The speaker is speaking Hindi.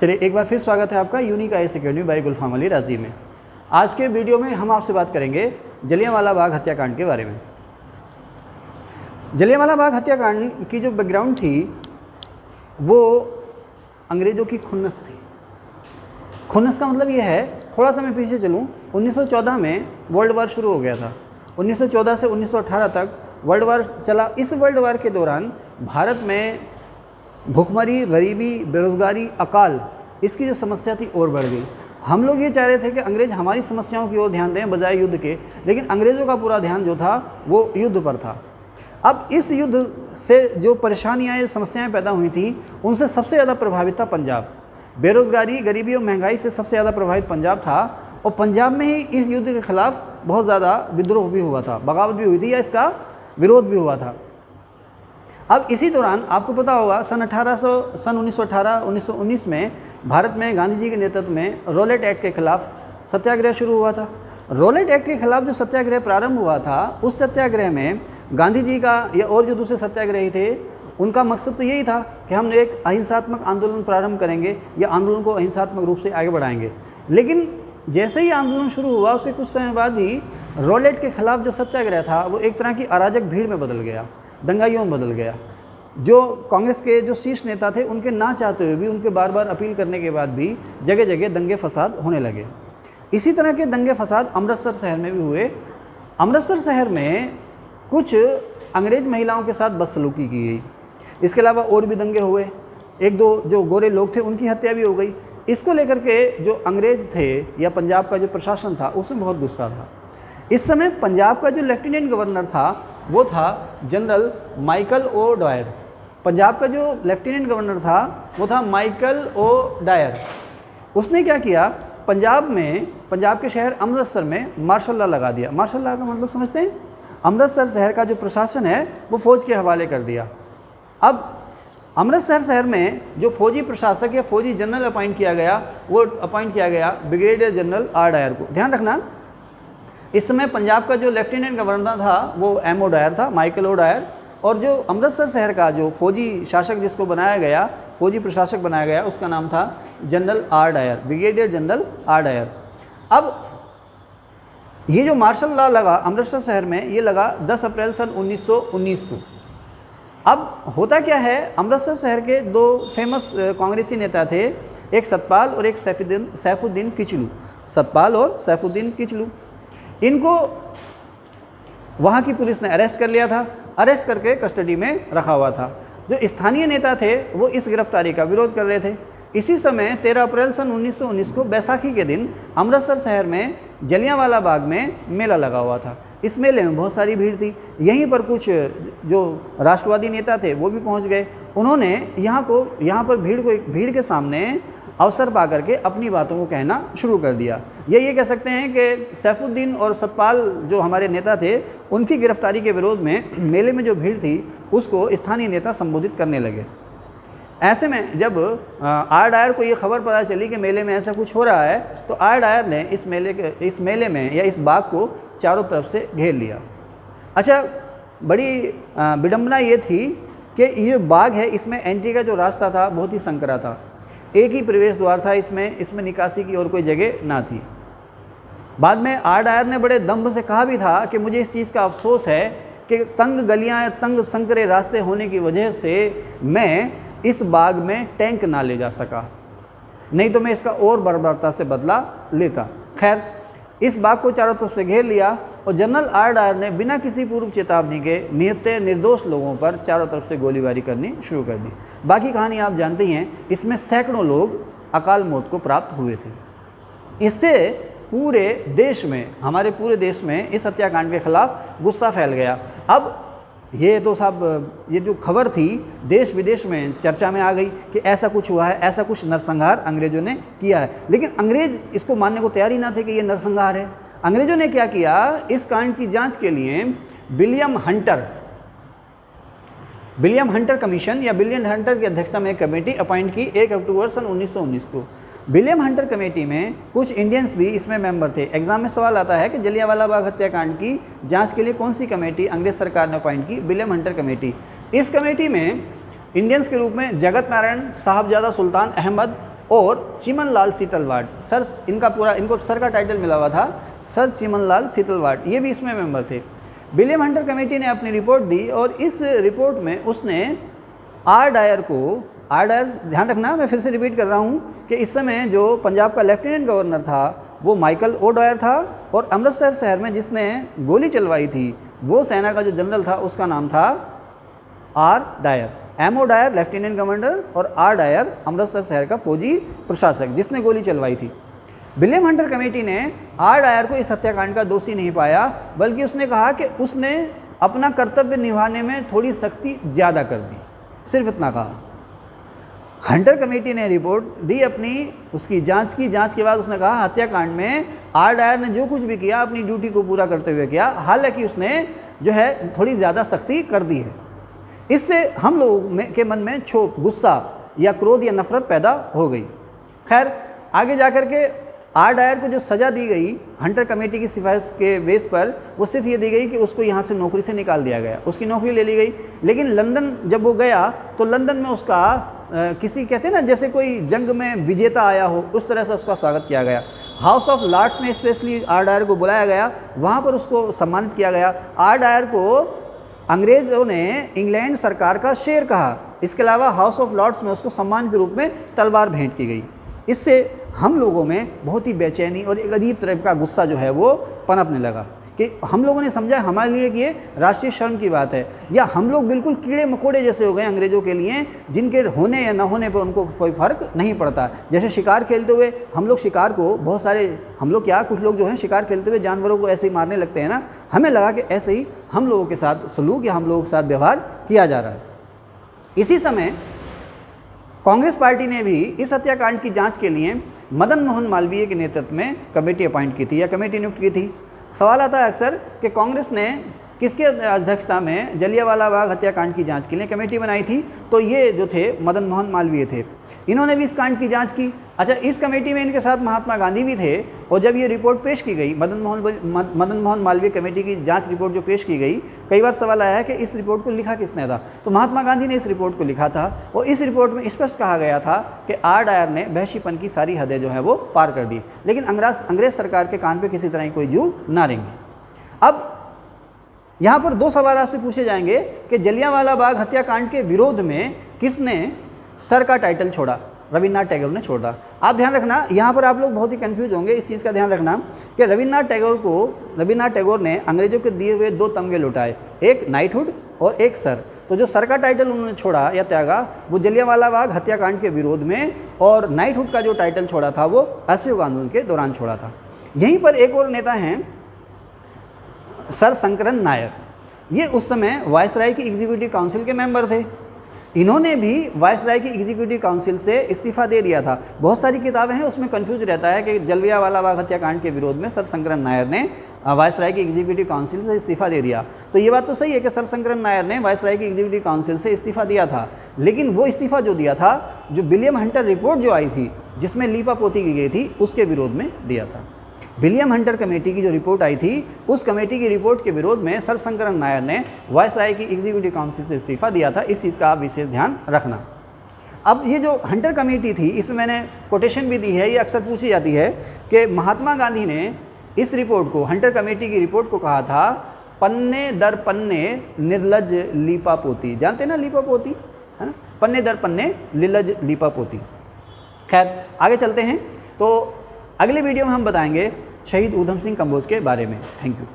चलिए एक बार फिर स्वागत है आपका यूनिक आईएएस अकेडमी बाई गुलफाम अली राजी में। आज के वीडियो में हम आपसे बात करेंगे जलियांवाला बाग हत्याकांड के बारे में। जलियांवाला बाग हत्याकांड की जो बैकग्राउंड थी वो अंग्रेज़ों की खुन्नस थी। खुन्नस का मतलब ये है, थोड़ा सा मैं पीछे चलूँ, 1914 में वर्ल्ड वार शुरू हो गया था। 1914 से 1918 तक वर्ल्ड वार चला। इस वर्ल्ड वार के दौरान भारत में भूखमरी, गरीबी, बेरोज़गारी, अकाल, इसकी जो समस्या थी और बढ़ गई। हम लोग ये चाह रहे थे कि अंग्रेज़ हमारी समस्याओं की ओर ध्यान दें बजाय युद्ध के, लेकिन अंग्रेज़ों का पूरा ध्यान जो था वो युद्ध पर था। अब इस युद्ध से जो परेशानियाँ, समस्याएं पैदा हुई थी, उनसे सबसे ज़्यादा प्रभावित था पंजाब। बेरोज़गारी, गरीबी और महंगाई से सबसे ज़्यादा प्रभावित पंजाब था और पंजाब में ही इस युद्ध के ख़िलाफ़ बहुत ज़्यादा विद्रोह भी हुआ था, बगावत भी हुई थी या इसका विरोध भी हुआ था। अब इसी दौरान आपको पता होगा सन 1918-1919 में भारत में गांधी जी के नेतृत्व में रॉलेट एक्ट के खिलाफ सत्याग्रह शुरू हुआ था। रॉलेट एक्ट के खिलाफ जो सत्याग्रह प्रारंभ हुआ था, उस सत्याग्रह में गांधी जी का या और जो दूसरे सत्याग्रही थे, उनका मकसद तो यही था कि हम एक अहिंसात्मक आंदोलन प्रारंभ करेंगे या आंदोलन को अहिंसात्मक रूप से आगे बढ़ाएंगे। लेकिन जैसे ही आंदोलन शुरू हुआ उसके कुछ समय बाद ही रॉलेट के खिलाफ जो सत्याग्रह था वो एक तरह की अराजक भीड़ में बदल गया, दंगाइयों में बदल गया। जो कांग्रेस के जो शीर्ष नेता थे, उनके ना चाहते हुए भी, उनके बार बार अपील करने के बाद भी जगह जगह दंगे फसाद होने लगे। इसी तरह के दंगे फसाद अमृतसर शहर में भी हुए। अमृतसर शहर में कुछ अंग्रेज महिलाओं के साथ बदसलूकी की गई। इसके अलावा और भी दंगे हुए। एक दो जो गोरे लोग थे उनकी हत्या भी हो गई। इसको लेकर के जो अंग्रेज थे या पंजाब का जो प्रशासन था उसमें बहुत गुस्सा था। इस समय पंजाब का जो लेफ्टिनेंट गवर्नर था वो था general Michael O'Dwyer. Punjab का जो लेफ्टिनेंट गवर्नर था वो था माइकल ओ डायर। उसने क्या किया, पंजाब के शहर अमृतसर में मार्शल लॉ लगा दिया। मार्शल लॉ का मतलब समझते हैं? अमृतसर शहर का जो प्रशासन है वो फ़ौज के हवाले कर दिया। अब अमृतसर शहर में जो फौजी प्रशासक या फौजी जनरल अपॉइंट किया गया, वो अपॉइंट किया गया ब्रिगेडियर जनरल आर डायर को। ध्यान रखना, इस समय पंजाब का जो लेफ्टिनेंट गवर्नर था वो एम ओ डायर था, माइकल ओ डायर। और जो अमृतसर शहर का जो फौजी शासक जिसको बनाया गया, फौजी प्रशासक बनाया गया, उसका नाम था general R Dyer, brigadier general R Dyer. अब ये जो मार्शल लॉ लगा अमृतसर शहर में, ये लगा 10 अप्रैल सन 1919 को। अब होता क्या है, अमृतसर शहर के दो फेमस कांग्रेसी नेता थे, एक सतपाल और एक सैफुद्दीन किचलू। सतपाल और सैफुद्दीन किचलू, इनको वहाँ की पुलिस ने अरेस्ट कर लिया था। अरेस्ट करके कस्टडी में रखा हुआ था। जो स्थानीय नेता थे वो इस गिरफ्तारी का विरोध कर रहे थे। इसी समय 13 अप्रैल सन 1919 को बैसाखी के दिन अमृतसर शहर में जलियांवाला बाग में मेला लगा हुआ था। इस मेले में बहुत सारी भीड़ थी। यहीं पर कुछ जो राष्ट्रवादी नेता थे वो भी पहुंच गए। उन्होंने यहाँ पर भीड़ के सामने अवसर पा करके अपनी बातों को कहना शुरू कर दिया। ये कह सकते हैं कि सैफुद्दीन और सतपाल जो हमारे नेता थे, उनकी गिरफ्तारी के विरोध में मेले में जो भीड़ थी उसको स्थानीय नेता संबोधित करने लगे। ऐसे में जब आर डायर को ये खबर पता चली कि मेले में ऐसा कुछ हो रहा है, तो आर डायर ने इस मेले में या इस बाग को चारों तरफ से घेर लिया। अच्छा, बड़ी विडंबना ये थी कि ये बाग है, इसमें एंट्री का जो रास्ता था बहुत ही संकरा था। एक ही प्रवेश द्वार था, इसमें निकासी की और कोई जगह ना थी। बाद में आर डायर ने बड़े दम्भ से कहा भी था कि मुझे इस चीज़ का अफसोस है कि तंग गलियां, तंग संकरे रास्ते होने की वजह से मैं इस बाग में टैंक ना ले जा सका, नहीं तो मैं इसका और बर्बरता से बदला लेता। खैर, इस बाग को चारों तरफ से घेर लिया और जनरल आर डायर ने बिना किसी पूर्व चेतावनी के निहत्थे निर्दोष लोगों पर चारों तरफ से गोलीबारी करनी शुरू कर दी। बाकी कहानी आप जानते ही हैं। इसमें सैकड़ों लोग अकाल मौत को प्राप्त हुए थे। इससे पूरे देश में, हमारे पूरे देश में इस हत्याकांड के खिलाफ गुस्सा फैल गया। अब ये तो साहब, ये जो खबर थी देश विदेश में चर्चा में आ गई कि ऐसा कुछ हुआ है, ऐसा कुछ नरसंहार अंग्रेज़ों ने किया है। लेकिन अंग्रेज़ इसको मानने को तैयार ही ना थे कि ये नरसंहार है। अंग्रेज़ों ने क्या किया, इस कांड की जांच के लिए विलियम हंटर कमीशन या विलियम हंटर की अध्यक्षता में एक कमेटी अपॉइंट की 1 अक्टूबर सन 1919 को। विलियम हंटर कमेटी में कुछ इंडियंस भी इसमें मेंबर थे। एग्जाम में सवाल आता है कि जलियांवाला बाग हत्याकांड की जांच के लिए कौन सी कमेटी अंग्रेज सरकार ने अपॉइंट की? William Hunter committee. इस कमेटी में इंडियंस के रूप में जगत नारायण, साहबजादा सुल्तान अहमद और चिमनलाल सीतलवाड़, सर इनका पूरा, इनको सर का टाइटल मिला हुआ था सर चिमनलाल सीतलवाड़, ये भी इसमें मेंबर थे। विलियम हंटर कमेटी ने अपनी रिपोर्ट दी और इस रिपोर्ट में उसने आर डायर को, आर डायर ध्यान रखना, मैं फिर से रिपीट कर रहा हूँ कि इस समय जो पंजाब का लेफ्टिनेंट गवर्नर था वो माइकल ओ डायर था, और अमृतसर शहर में जिसने गोली चलवाई थी वो सेना का जो जनरल था उसका नाम था R Dyer. M O. Dyer lieutenant commander और आर डायर अमृतसर शहर का फौजी प्रशासक जिसने गोली चलवाई थी। विलियम हंटर कमेटी ने आर डायर को इस हत्याकांड का दोषी नहीं पाया, बल्कि उसने कहा कि उसने अपना कर्तव्य निभाने में थोड़ी सख्ती ज़्यादा कर दी, सिर्फ इतना कहा। हंटर कमेटी ने रिपोर्ट दी अपनी, उसकी जांच की, जांच के बाद उसने कहा हत्याकांड में आर डायर ने जो कुछ भी किया अपनी ड्यूटी को पूरा करते हुए किया, हालांकि उसने जो है थोड़ी ज़्यादा सख्ती कर दी है। इससे हम लोगों के मन में क्षोभ, गुस्सा या क्रोध या नफरत पैदा हो गई। खैर आगे जाकर के आर डायर को जो सज़ा दी गई हंटर कमेटी की सिफारिश के बेस पर, वो सिर्फ ये दी गई कि उसको यहाँ से नौकरी से निकाल दिया गया, उसकी नौकरी ले ली गई। लेकिन लंदन जब वो गया तो लंदन में उसका किसी कहते हैं ना जैसे कोई जंग में विजेता आया हो, उस तरह से उसका स्वागत किया गया। हाउस ऑफ लॉर्ड्स में स्पेशली आर डायर को बुलाया गया, वहाँ पर उसको सम्मानित किया गया। आर डायर को अंग्रेज़ों ने इंग्लैंड सरकार का शेर कहा। इसके अलावा हाउस ऑफ लॉर्ड्स में उसको सम्मान के रूप में तलवार भेंट की गई। इससे हम लोगों में बहुत ही बेचैनी और एक अजीब तरह का गुस्सा जो है वो पनपने लगा कि हम लोगों ने समझा हमारे लिए कि ये राष्ट्रीय शर्म की बात है, या हम लोग बिल्कुल कीड़े मकोड़े जैसे हो गए अंग्रेज़ों के लिए, जिनके होने या न होने पर उनको कोई फ़र्क नहीं पड़ता। जैसे शिकार खेलते हुए हम लोग शिकार को, बहुत सारे हम लोग क्या, कुछ लोग जो हैं शिकार खेलते हुए जानवरों को ऐसे ही मारने लगते हैं ना, हमें लगा कि ऐसे ही हम लोगों के साथ सलूक या हम लोगों के साथ व्यवहार किया जा रहा है। इसी समय कांग्रेस पार्टी ने भी इस हत्याकांड की जांच के लिए मदन मोहन मालवीय के नेतृत्व में कमेटी अपॉइंट की थी या कमेटी नियुक्त की थी। सवाल आता है अक्सर कि कांग्रेस ने किसके अध्यक्षता में जलियांवाला बाग हत्याकांड की जांच के लिए कमेटी बनाई थी, तो ये जो थे मदन मोहन मालवीय थे, इन्होंने भी इस कांड की जांच की। अच्छा, इस कमेटी में इनके साथ महात्मा गांधी भी थे, और जब ये रिपोर्ट पेश की गई मदन मोहन मालवीय कमेटी की जांच रिपोर्ट जो पेश की गई, कई बार सवाल आया है कि इस रिपोर्ट को लिखा किसने था, तो महात्मा गांधी ने इस रिपोर्ट को लिखा था, और इस रिपोर्ट में स्पष्ट कहा गया था कि आर डायर ने वहशीपन की सारी हदें जो है वो पार कर दी, लेकिन अंग्रेज सरकार के कान पर किसी तरह की कोई जू ना रेंगे। अब यहाँ पर दो सवाल आपसे पूछे जाएंगे कि जलियांवाला बाग हत्याकांड के विरोध में किसने सर का टाइटल छोड़ा? रविन्द्रनाथ टैगोर ने छोड़ा। आप ध्यान रखना, यहाँ पर आप लोग बहुत ही कंफ्यूज होंगे, इस चीज़ का ध्यान रखना कि रविन्द्रनाथ टैगोर ने अंग्रेजों के दिए हुए दो तमगे लौटाए, एक नाइटहुड और एक सर। तो जो सर का टाइटल उन्होंने छोड़ा या त्यागा वो जलियांवाला बाग हत्याकांड के विरोध में, और नाइटहुड का जो टाइटल छोड़ा था वो असहयोग आंदोलन के दौरान छोड़ा था। यहीं पर एक और नेता हैं सर शंकरन नायर, ये उस समय वायसराय की एग्जीक्यूटिव काउंसिल के मेंबर थे। इन्होंने भी वायसराय की एग्जीक्यूटिव काउंसिल से इस्तीफा दे दिया था। बहुत सारी किताबें हैं उसमें कंफ्यूज रहता है कि जलियांवाला बाग हत्याकांड के विरोध में सर शंकरन नायर ने वायसराय की एग्जीक्यूटिव काउंसिल से इस्तीफा दे दिया। तो ये बात तो सही है कि सर शंकरन नायर ने वायसराय की एग्जीक्यूटिव काउंसिल से इस्तीफा दिया था, लेकिन वो इस्तीफा जो दिया था, जो विलियम हंटर रिपोर्ट जो आई थी जिसमें लीपापोती की गई थी, उसके विरोध में दिया था। विलियम हंटर कमेटी की जो रिपोर्ट आई थी, उस कमेटी की रिपोर्ट के विरोध में सर शंकरन नायर ने वायसराय की एग्जीक्यूटिव काउंसिल से इस्तीफा दिया था। इस चीज़ का आप विशेष ध्यान रखना। अब ये जो हंटर कमेटी थी, इसमें मैंने कोटेशन भी दी है, ये अक्सर पूछी जाती है कि महात्मा गांधी ने इस रिपोर्ट को, हंटर कमेटी की रिपोर्ट को कहा था पन्ने दर पन्ने निर्लज लीपापोती। जानते ना लीपापोती, है ना, पन्ने दर पन्ने निर्लज लीपापोती। खैर आगे चलते हैं, तो अगले वीडियो में हम बताएंगे शहीद ऊधम सिंह कंबोज के बारे में। Thank you.